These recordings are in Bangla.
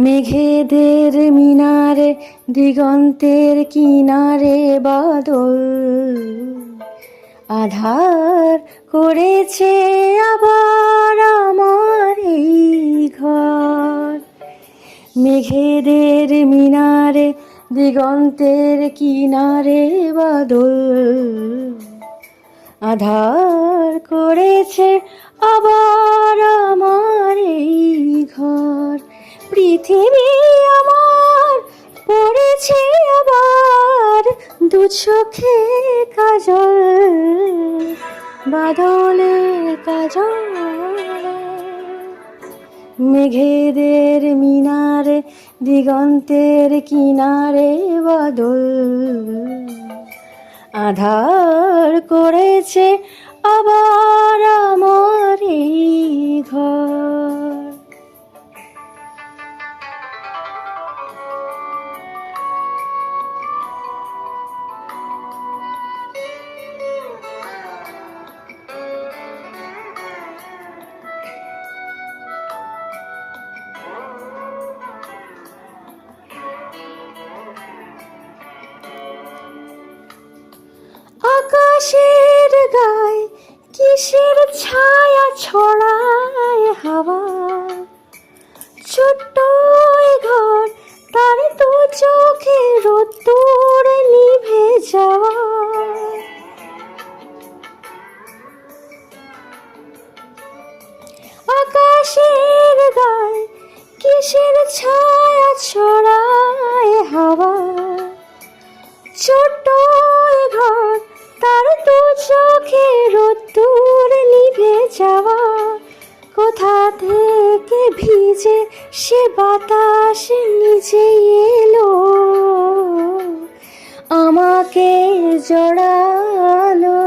মেঘেদের মিনারে দিগন্তের কিনারে বাদল আধার করেছে আবার আমার এই ঘর। মেঘেদের মিনারে দিগন্তের কিনারে বাদল আধার করেছে আবার আমার এই ঘর। পৃথিবী আমার পড়েছে আবার দু চোখে কাজল, বাদলে কাজল। মেঘেদের মিনারে দিগন্তের কিনারে বাদল আধার করেছে আবার আমার এই ঘর। আকাশের গায়ে কিসের ছায়া ছড়ায় হাওয়া, ছোট্ট ঘর তার দু চোখে রোদ্দুর নিভে যাওয়া। আকাশের গায়ে কিসের ছায়া ছড়ায় হাওয়া, ছোট্ট ঘর তার দু চোখে রোদ্দুর নিভে যাওয়া। কোথা থেকে ভিজে সে বাতাস নিচে এলো, আমাকে জড়ালো।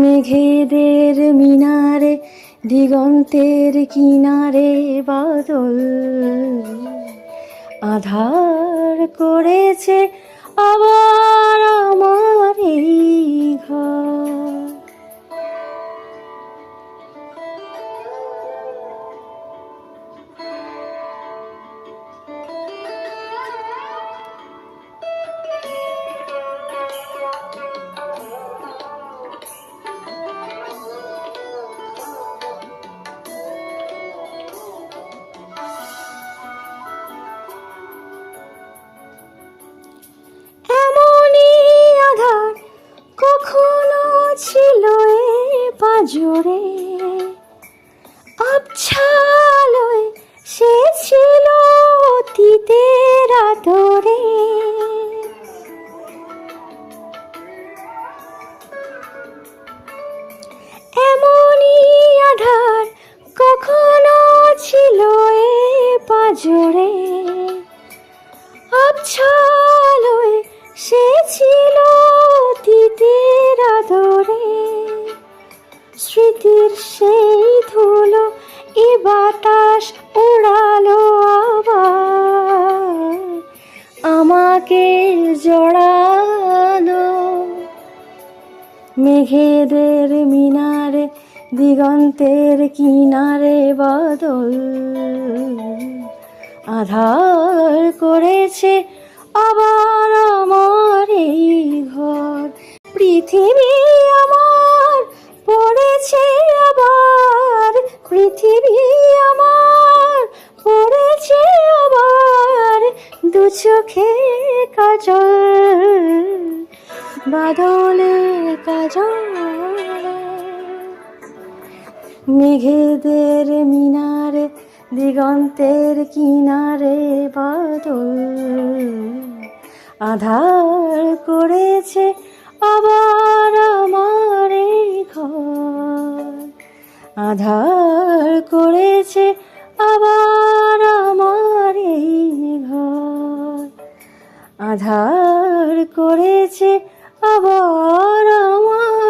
মেঘেদের মিনারে দিগন্তের কিনারে বাদল আধার করেছে আবার আমার এই ঘর। কখনো ছিল এ পাঁজরে আবছালোয়, সে ছিল অতীতের আদরে। এমনই আধার কখনো ছিল এ পাঁজরে আবছালোয়, সে ছিল অতীতের আদরে। স্মৃতির সেই ধুলো এ বাতাস উড়ালো আবার, আমাকে জড়ালো। মেঘেদের মিনারে দিগন্তের কিনারে বাদল আধার করেছে আবার আমার এই ঘর। পৃথিবী আমার পড়েছে আবার, পৃথিবী আমার পড়েছে আবার দু চোখে কাজল, বাদলে কাজল। মেঘেদের মিনারে দিগন্তের কিনারে বাদল আধার করেছে আবার আমার এই ঘর, আধার করেছে আবার আমার এই ঘর, আধার করেছে আবার আমার